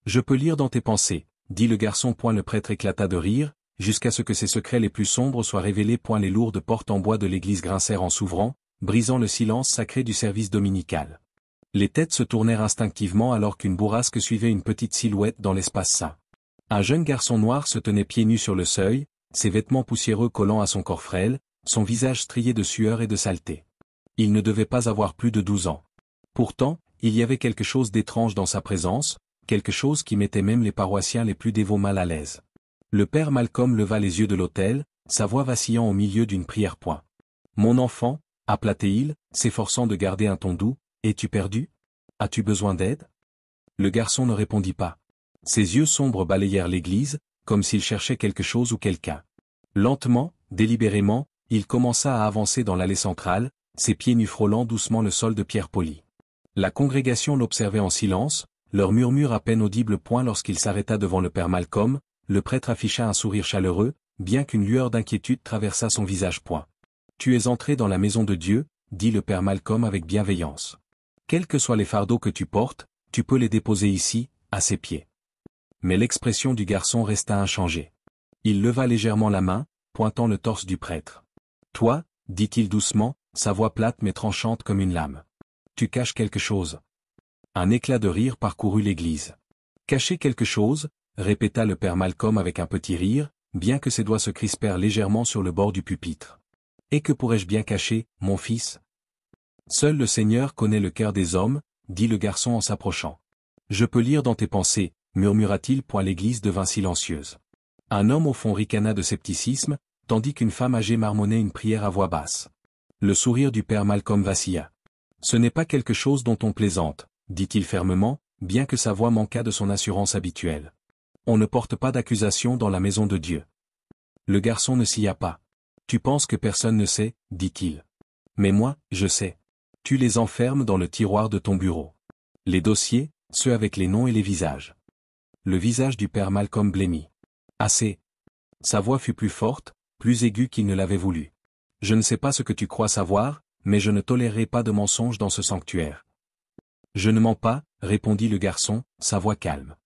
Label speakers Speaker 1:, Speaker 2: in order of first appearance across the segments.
Speaker 1: Je peux lire dans tes pensées, dit le garçon. Le prêtre éclata de rire, jusqu'à ce que ses secrets les plus sombres soient révélés. Les lourdes portes en bois de l'église grincèrent en s'ouvrant, brisant le silence sacré du service dominical. Les têtes se tournèrent instinctivement alors qu'une bourrasque suivait une petite silhouette dans l'espace saint. Un jeune garçon noir se tenait pieds nus sur le seuil, ses vêtements poussiéreux collant à son corps frêle, son visage strié de sueur et de saleté. Il ne devait pas avoir plus de 12 ans. Pourtant, il y avait quelque chose d'étrange dans sa présence, quelque chose qui mettait même les paroissiens les plus dévots mal à l'aise. Le père Malcolm leva les yeux de l'autel, sa voix vacillant au milieu d'une prière. Mon enfant, appela-t-il, s'efforçant de garder un ton doux, es-tu perdu? As-tu besoin d'aide? Le garçon ne répondit pas. Ses yeux sombres balayèrent l'église, comme s'il cherchait quelque chose ou quelqu'un. Lentement, délibérément, il commença à avancer dans l'allée centrale, ses pieds nus frôlant doucement le sol de pierre polie. La congrégation l'observait en silence, leur murmure à peine audible. Lorsqu'il s'arrêta devant le père Malcolm, le prêtre afficha un sourire chaleureux, bien qu'une lueur d'inquiétude traversât son visage. Tu es entré dans la maison de Dieu, dit le père Malcolm avec bienveillance. Quels que soient les fardeaux que tu portes, tu peux les déposer ici, à ses pieds. Mais l'expression du garçon resta inchangée. Il leva légèrement la main, pointant le torse du prêtre. Toi, dit-il doucement, sa voix plate mais tranchante comme une lame. Tu caches quelque chose. Un éclat de rire parcourut l'église. Cacher quelque chose, répéta le père Malcolm avec un petit rire, bien que ses doigts se crispèrent légèrement sur le bord du pupitre. Et que pourrais-je bien cacher, mon fils? Seul le Seigneur connaît le cœur des hommes, dit le garçon en s'approchant. Je peux lire dans tes pensées, murmura-t-il. L'église devint silencieuse. Un homme au fond ricana de scepticisme, tandis qu'une femme âgée marmonnait une prière à voix basse. Le sourire du père Malcolm vacilla. Ce n'est pas quelque chose dont on plaisante, dit-il fermement, bien que sa voix manquât de son assurance habituelle. On ne porte pas d'accusation dans la maison de Dieu. Le garçon ne s'y a pas. Tu penses que personne ne sait, dit-il. Mais moi, je sais. Tu les enfermes dans le tiroir de ton bureau. Les dossiers, ceux avec les noms et les visages. Le visage du père Malcolm blêmit. Assez. Sa voix fut plus forte, plus aiguë qu'il ne l'avait voulu. Je ne sais pas ce que tu crois savoir, mais je ne tolérerai pas de mensonges dans ce sanctuaire. Je ne mens pas, répondit le garçon, sa voix calme.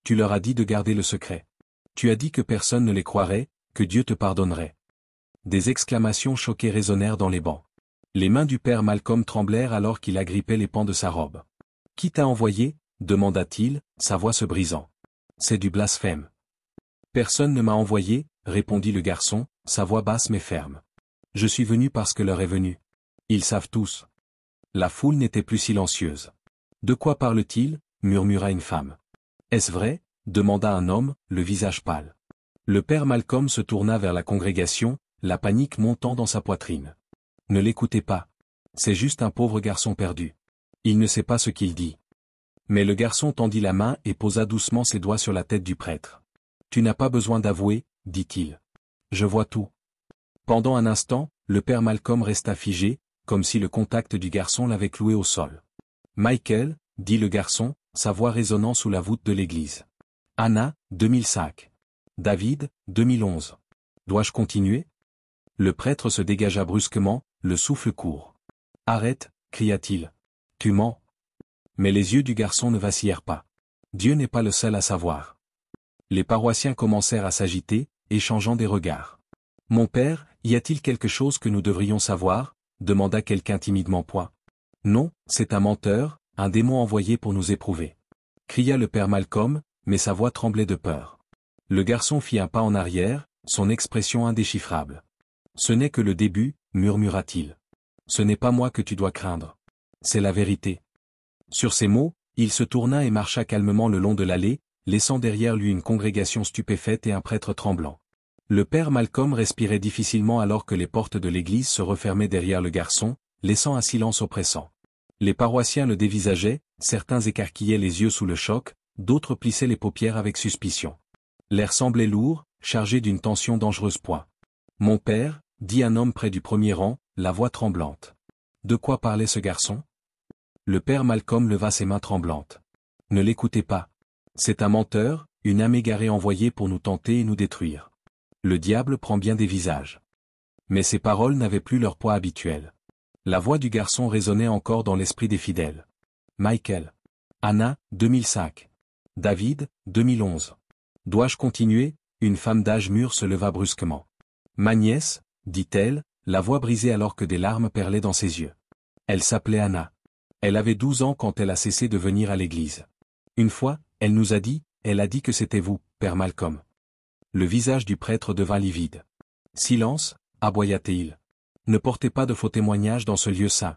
Speaker 1: Tu leur as dit de garder le secret. Tu as dit que personne ne les croirait, que Dieu te pardonnerait. Des exclamations choquées résonnèrent dans les bancs. Les mains du père Malcolm tremblèrent alors qu'il agrippait les pans de sa robe. Qui t'a envoyé? Demanda-t-il, sa voix se brisant. C'est du blasphème. Personne ne m'a envoyé, répondit le garçon, sa voix basse mais ferme. Je suis venu parce que l'heure est venue. Ils savent tous. La foule n'était plus silencieuse. De quoi parle-t-il? Murmura une femme. Est-ce vrai? Demanda un homme, le visage pâle. Le père Malcolm se tourna vers la congrégation, la panique montant dans sa poitrine. Ne l'écoutez pas. C'est juste un pauvre garçon perdu. Il ne sait pas ce qu'il dit. Mais le garçon tendit la main et posa doucement ses doigts sur la tête du prêtre. Tu n'as pas besoin d'avouer, dit-il. Je vois tout. Pendant un instant, le père Malcolm resta figé, comme si le contact du garçon l'avait cloué au sol. Michael, dit le garçon, sa voix résonnant sous la voûte de l'église. Anna, 2005. David, 2011. Dois-je continuer? Le prêtre se dégagea brusquement, le souffle court. Arrête, cria-t-il. Tu mens. Mais les yeux du garçon ne vacillèrent pas. Dieu n'est pas le seul à savoir. Les paroissiens commencèrent à s'agiter, échangeant des regards. Mon père, y a-t-il quelque chose que nous devrions savoir? Demanda quelqu'un timidement. Non, c'est un menteur, un démon envoyé pour nous éprouver. Cria le père Malcolm, mais sa voix tremblait de peur. Le garçon fit un pas en arrière, son expression indéchiffrable. Ce n'est que le début, murmura-t-il. Ce n'est pas moi que tu dois craindre. C'est la vérité. Sur ces mots, il se tourna et marcha calmement le long de l'allée, laissant derrière lui une congrégation stupéfaite et un prêtre tremblant. Le père Malcolm respirait difficilement alors que les portes de l'église se refermaient derrière le garçon, laissant un silence oppressant. Les paroissiens le dévisageaient, certains écarquillaient les yeux sous le choc, d'autres plissaient les paupières avec suspicion. L'air semblait lourd, chargé d'une tension dangereuse. Mon père, dit un homme près du premier rang, la voix tremblante. De quoi parlait ce garçon? Le père Malcolm leva ses mains tremblantes. Ne l'écoutez pas. C'est un menteur, une âme égarée envoyée pour nous tenter et nous détruire. Le diable prend bien des visages. Mais ces paroles n'avaient plus leur poids habituel. La voix du garçon résonnait encore dans l'esprit des fidèles. Michael. Anna, 2005. David, 2011. Dois-je continuer? Une femme d'âge mûr se leva brusquement. Ma nièce, dit-elle, la voix brisée alors que des larmes perlaient dans ses yeux. Elle s'appelait Anna. Elle avait 12 ans quand elle a cessé de venir à l'église. Une fois, elle nous a dit, elle a dit que c'était vous, Père Malcolm. Le visage du prêtre devint livide. Silence, aboya-t-il. Ne portez pas de faux témoignages dans ce lieu saint.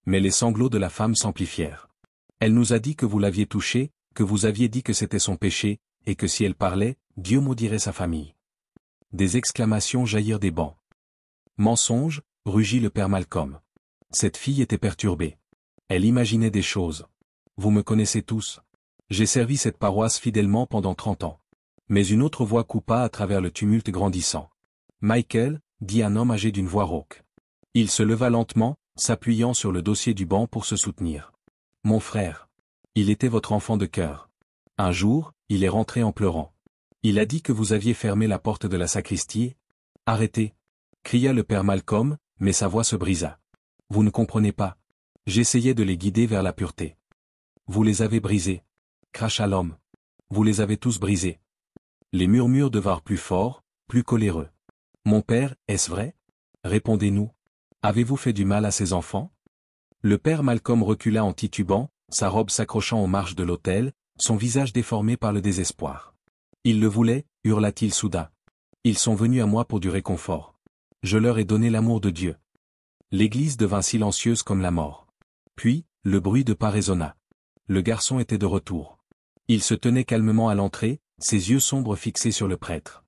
Speaker 1: Mais les sanglots de la femme s'amplifièrent. Elle nous a dit que vous l'aviez touchée, que vous aviez dit que c'était son péché, et que si elle parlait, Dieu maudirait sa famille. Des exclamations jaillirent des bancs. Mensonge, rugit le père Malcolm. Cette fille était perturbée. Elle imaginait des choses. Vous me connaissez tous. J'ai servi cette paroisse fidèlement pendant 30 ans. Mais une autre voix coupa à travers le tumulte grandissant. Michael, dit un homme âgé d'une voix rauque. Il se leva lentement, s'appuyant sur le dossier du banc pour se soutenir. Mon frère. Il était votre enfant de cœur. Un jour, il est rentré en pleurant. Il a dit que vous aviez fermé la porte de la sacristie. Arrêtez. Cria le père Malcolm, mais sa voix se brisa. Vous ne comprenez pas. J'essayais de les guider vers la pureté. Vous les avez brisés. Cracha l'homme. Vous les avez tous brisés. Les murmures devinrent plus forts, plus coléreux. Mon père, est-ce vrai? Répondez-nous. Avez-vous fait du mal à ces enfants? Le père Malcolm recula en titubant, sa robe s'accrochant aux marches de l'autel, son visage déformé par le désespoir. Ils le voulaient, hurla-t-il soudain. Ils sont venus à moi pour du réconfort. Je leur ai donné l'amour de Dieu. L'église devint silencieuse comme la mort. Puis, le bruit de pas résonna. Le garçon était de retour. Il se tenait calmement à l'entrée, ses yeux sombres fixés sur le prêtre.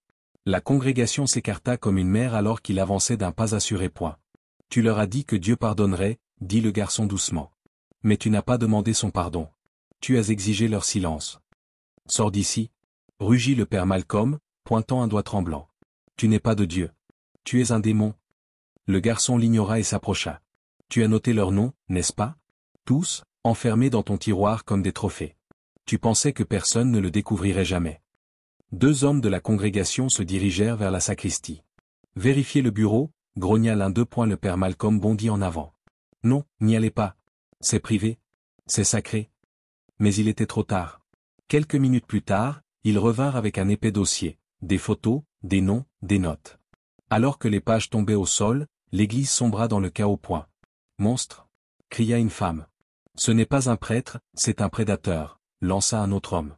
Speaker 1: La congrégation s'écarta comme une mère alors qu'il avançait d'un pas assuré point. Tu leur as dit que Dieu pardonnerait, dit le garçon doucement. Mais tu n'as pas demandé son pardon. Tu as exigé leur silence. Sors d'ici. Rugit le père Malcolm, pointant un doigt tremblant. Tu n'es pas de Dieu. Tu es un démon. Le garçon l'ignora et s'approcha. Tu as noté leurs noms, n'est-ce pas? Tous, enfermés dans ton tiroir comme des trophées. Tu pensais que personne ne le découvrirait jamais. Deux hommes de la congrégation se dirigèrent vers la sacristie. Vérifiez le bureau, grogna l'un d'eux. Le père Malcolm bondit en avant. Non, n'y allez pas. C'est privé. C'est sacré. Mais il était trop tard. Quelques minutes plus tard, ils revinrent avec un épais dossier, des photos, des noms, des notes. Alors que les pages tombaient au sol, l'église sombra dans le chaos. Monstre! Cria une femme. Ce n'est pas un prêtre, c'est un prédateur, lança un autre homme.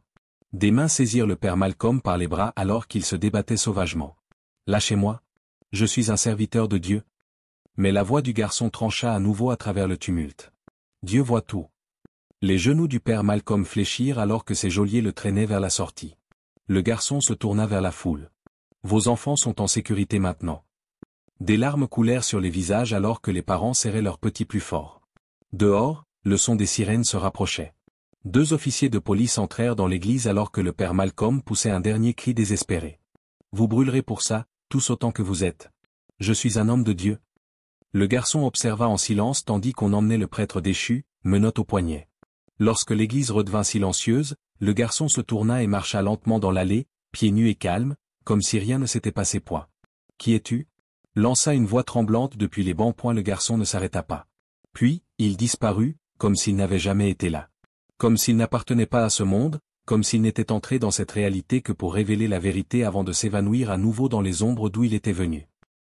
Speaker 1: Des mains saisirent le père Malcolm par les bras alors qu'il se débattait sauvagement. Lâchez-moi. Je suis un serviteur de Dieu. Mais la voix du garçon trancha à nouveau à travers le tumulte. Dieu voit tout. Les genoux du père Malcolm fléchirent alors que ses geôliers le traînaient vers la sortie. Le garçon se tourna vers la foule. Vos enfants sont en sécurité maintenant. Des larmes coulèrent sur les visages alors que les parents serraient leurs petits plus fort. Dehors, le son des sirènes se rapprochait. Deux officiers de police entrèrent dans l'église alors que le père Malcolm poussait un dernier cri désespéré. Vous brûlerez pour ça, tous autant que vous êtes. Je suis un homme de Dieu. Le garçon observa en silence tandis qu'on emmenait le prêtre déchu, menottes au poignet. Lorsque l'église redevint silencieuse, le garçon se tourna et marcha lentement dans l'allée, pieds nus et calme, comme si rien ne s'était passé. Qui es-tu? Lança une voix tremblante depuis les bancs. Le garçon ne s'arrêta pas. Puis, il disparut, comme s'il n'avait jamais été là. Comme s'il n'appartenait pas à ce monde, comme s'il n'était entré dans cette réalité que pour révéler la vérité avant de s'évanouir à nouveau dans les ombres d'où il était venu.